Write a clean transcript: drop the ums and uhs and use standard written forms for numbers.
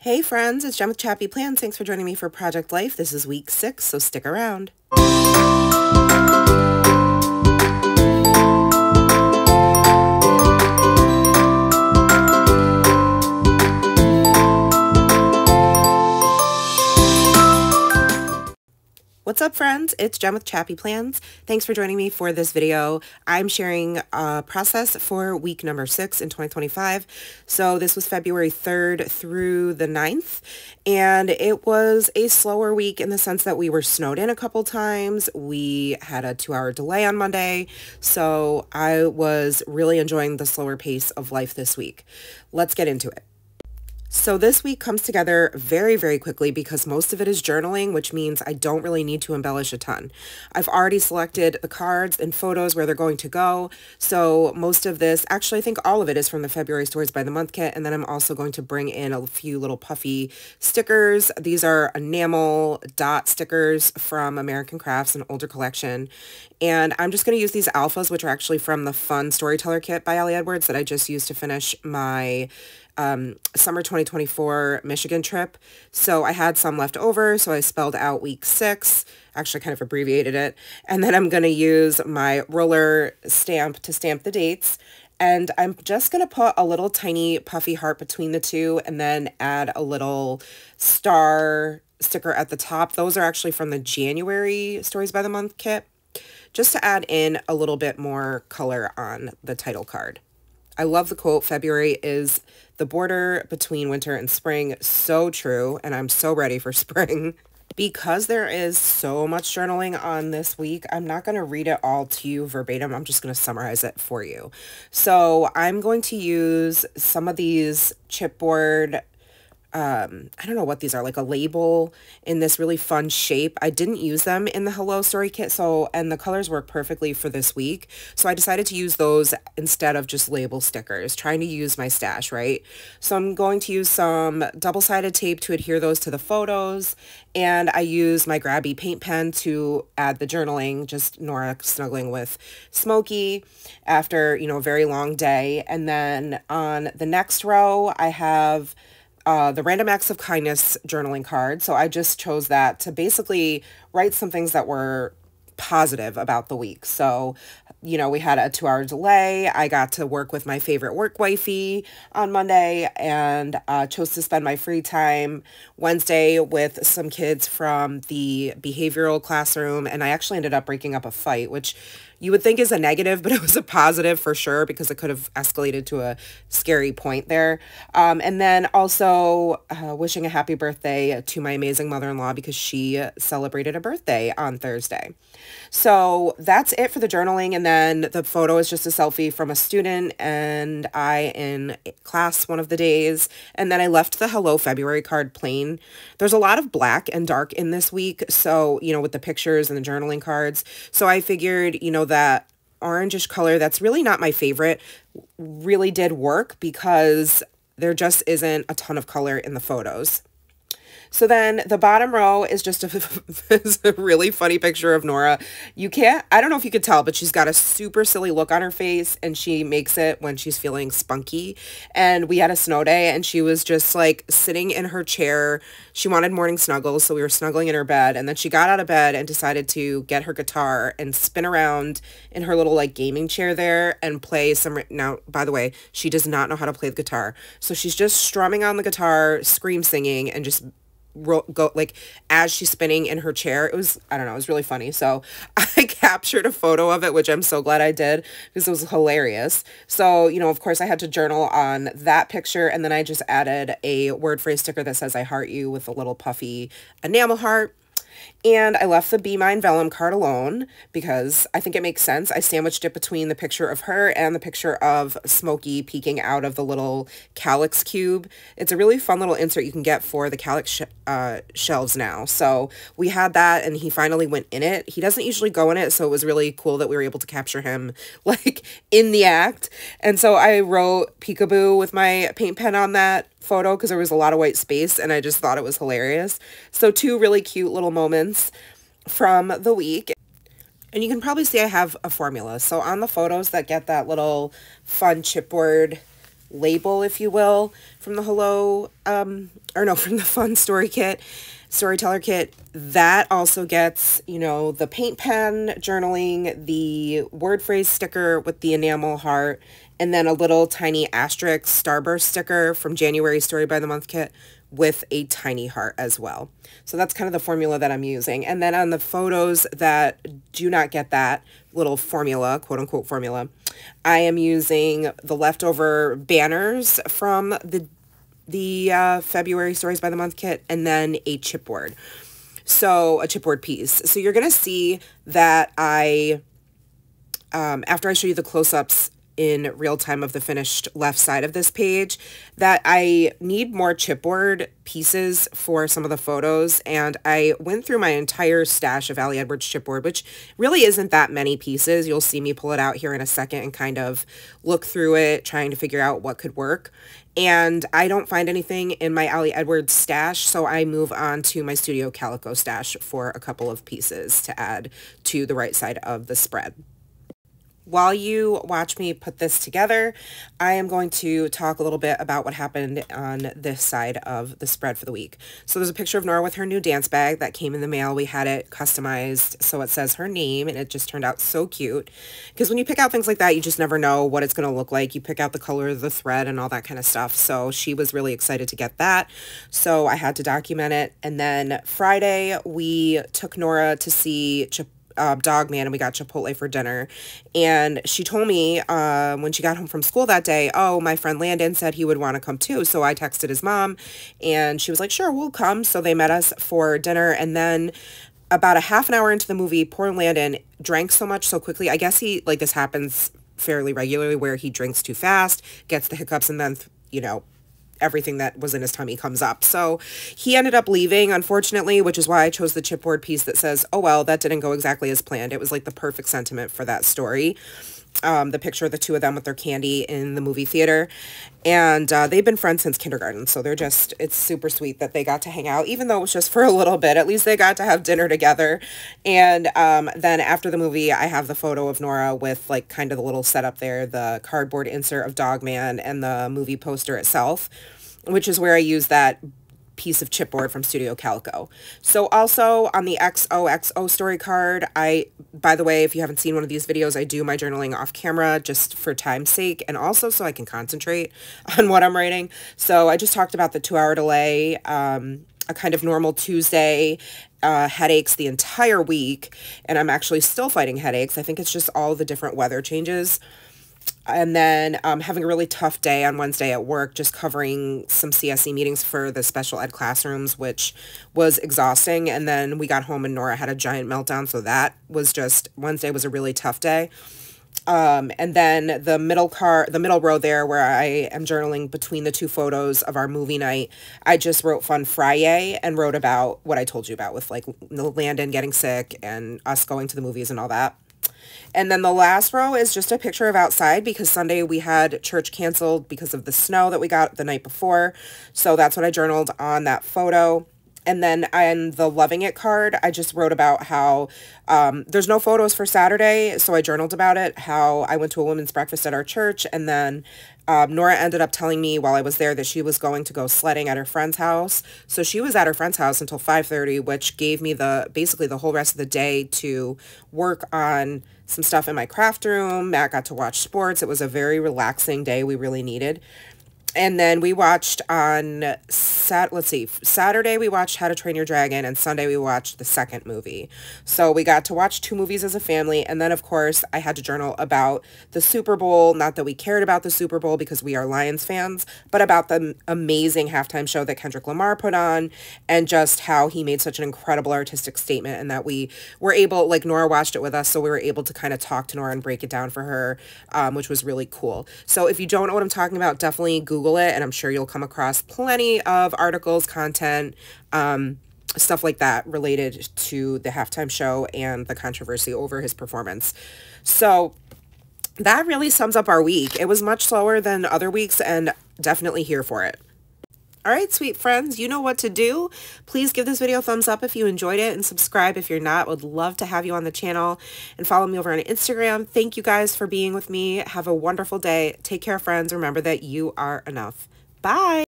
Hey friends, it's Jen with ChappyPlans. Thanks for joining me for Project Life. This is week 6, so stick around. What's up friends, it's Jen with ChappyPlans. Thanks for joining me for this video. I'm sharing a process for week number 6 in 2025. So this was February 3rd through the 9th, and it was a slower week in the sense that we were snowed in a couple times. We had a 2-hour delay on Monday, so I was really enjoying the slower pace of life this week. Let's get into it. So this week comes together very, very quickly because most of it is journaling, which means I don't really need to embellish a ton. I've already selected the cards and photos where they're going to go. So most of this, actually I think all of it is from the February Stories by the Month kit. And then I'm also going to bring in a few little puffy stickers. These are enamel dot stickers from American Crafts, an older collection. And I'm just going to use these alphas, which are actually from the Fun Storyteller kit by Ellie Edwards that I just used to finish my summer 2024 Michigan trip. So I had some left over, so I spelled out week 6, actually kind of abbreviated it, and then I'm going to use my roller stamp to stamp the dates. And I'm just going to put a little tiny puffy heart between the two and then add a little star sticker at the top. Those are actually from the January Stories by the Month kit, just to add in a little bit more color on the title card. I love the quote, "February is the border between winter and spring." So true, and I'm so ready for spring. Because there is so much journaling on this week, I'm not going to read it all to you verbatim. I'm just going to summarize it for you. So I'm going to use some of these chipboard, I don't know what these are, like a label in this really fun shape. I didn't use them in the Hello Story kit, and the colors work perfectly for this week. So I decided to use those instead of just label stickers, trying to use my stash, right? So I'm going to use some double-sided tape to adhere those to the photos, and I use my grabby paint pen to add the journaling, just Nora snuggling with Smokey after, a very long day. And then on the next row, I have the Random Acts of Kindness journaling card. So I just chose that to basically write some things that were positive about the week. So, we had a 2-hour delay. I got to work with my favorite work wifey on Monday and chose to spend my free time Wednesday with some kids from the behavioral classroom. And I actually ended up breaking up a fight, which you would think is a negative, but it was a positive for sure because it could have escalated to a scary point there. And then also wishing a happy birthday to my amazing mother-in-law because she celebrated a birthday on Thursday. So that's it for the journaling. And then the photo is just a selfie from a student and I in class one of the days. And then I left the Hello February card plain. There's a lot of black and dark in this week. So, with the pictures and the journaling cards. So I figured, that orangish color that's really not my favorite really did work because there just isn't a ton of color in the photos. So then the bottom row is just is a really funny picture of Nora. I don't know if you could tell, but she's got a super silly look on her face and she makes it when she's feeling spunky. And we had a snow day and she was just like sitting in her chair. She wanted morning snuggles, so we were snuggling in her bed. And then she got out of bed and decided to get her guitar and spin around in her little like gaming chair there and play some. Now, by the way, she does not know how to play the guitar. So she's just strumming on the guitar, scream singing, and just go like as she's spinning in her chair. It was, I don't know, it was really funny. So I captured a photo of it, which I'm so glad I did because it was hilarious. So, of course I had to journal on that picture, and then I just added a word phrase sticker that says "I heart you" with a little puffy enamel heart. And I left the Be Mine vellum card alone because I think it makes sense. I sandwiched it between the picture of her and the picture of Smokey peeking out of the little calyx cube. It's a really fun little insert you can get for the calyx shelves now. So we had that and he finally went in it. He doesn't usually go in it, so it was really cool that we were able to capture him like in the act. And so I wrote peekaboo with my paint pen on that photo because there was a lot of white space and I just thought it was hilarious. So 2 really cute little moments from the week. And you can probably see I have a formula. So on the photos that get that little fun chipboard label, if you will, from the from the Fun Storyteller Kit. That also gets, you know, the paint pen journaling, the word phrase sticker with the enamel heart, and then a little tiny asterisk starburst sticker from January Story by the Month kit with a tiny heart as well. So that's kind of the formula that I'm using. And then on the photos that do not get that little formula, quote unquote formula, I am using the leftover banners from the February Stories by the Month kit, and then a chipboard. So a chipboard piece. So you're going to see that I, after I show you the close-ups in real time of the finished left side of this page, that I need more chipboard pieces for some of the photos. And I went through my entire stash of Ali Edwards chipboard, which really isn't that many pieces. You'll see me pull it out here in a second and kind of look through it, trying to figure out what could work. And I don't find anything in my Ali Edwards stash, so I move on to my Studio Calico stash for a couple of pieces to add to the right side of the spread. While you watch me put this together, I am going to talk a little bit about what happened on this side of the spread for the week. So there's a picture of Nora with her new dance bag that came in the mail. We had it customized so it says her name, and it just turned out so cute. Because when you pick out things like that, you just never know what it's going to look like. You pick out the color of the thread and all that kind of stuff. So she was really excited to get that. So I had to document it. And then Friday, we took Nora to see Dog Man, and we got Chipotle for dinner. And she told me when she got home from school that day, oh, my friend Landon said he would want to come too. So I texted his mom, and she was like, sure, we'll come. So they met us for dinner. And then about a half an hour into the movie, poor Landon drank so much so quickly. I guess he, like, this happens fairly regularly where he drinks too fast, gets the hiccups, and then, you know, everything that was in his tummy comes up. So he ended up leaving, unfortunately, which is why I chose the chipboard piece that says, oh, well, that didn't go exactly as planned. It was like the perfect sentiment for that story. The picture of the two of them with their candy in the movie theater. And they've been friends since kindergarten. So they're just, it's super sweet that they got to hang out, even though it was just for a little bit. At least they got to have dinner together. And then after the movie, I have the photo of Nora with like kind of the little setup there, the cardboard insert of Dog Man and the movie poster itself, which is where I use that piece of chipboard from Studio Calico. So also on the XOXO story card, by the way, if you haven't seen one of these videos, I do my journaling off camera just for time's sake, and also so I can concentrate on what I'm writing. So I just talked about the 2-hour delay, a kind of normal Tuesday, headaches the entire week, and I'm actually still fighting headaches. I think it's just all the different weather changes. And then having a really tough day on Wednesday at work, just covering some CSE meetings for the special ed classrooms, which was exhausting. And then we got home and Nora had a giant meltdown. So that was just, Wednesday was a really tough day. And then the middle row there where I am journaling between the two photos of our movie night, I just wrote Fun Friday and wrote about what I told you about with like Landon getting sick and us going to the movies and all that. And then the last row is just a picture of outside because Sunday we had church canceled because of the snow that we got the night before. So that's what I journaled on that photo. And then on the Loving It card, I just wrote about how there's no photos for Saturday. So I journaled about it, how I went to a women's breakfast at our church. And then Nora ended up telling me while I was there that she was going to go sledding at her friend's house. So she was at her friend's house until 5:30, which gave me basically the whole rest of the day to work on some stuff in my craft room. Matt got to watch sports. It was a very relaxing day we really needed. And then we watched on Saturday we watched How to Train Your Dragon, and Sunday we watched the second movie. So we got to watch 2 movies as a family. And then of course I had to journal about the Super Bowl. Not that we cared about the Super Bowl because we are Lions fans, but about the amazing halftime show that Kendrick Lamar put on, and just how he made such an incredible artistic statement, and that we were able, like Nora watched it with us, so we were able to kind of talk to Nora and break it down for her, which was really cool. So if you don't know what I'm talking about, definitely Google it, and I'm sure you'll come across plenty of articles, content, stuff like that related to the halftime show and the controversy over his performance. So that really sums up our week. It was much slower than other weeks and definitely here for it. All right, sweet friends, you know what to do. Please give this video a thumbs up if you enjoyed it and subscribe if you're not. Would love to have you on the channel and follow me over on Instagram. Thank you guys for being with me. Have a wonderful day. Take care, friends. Remember that you are enough. Bye.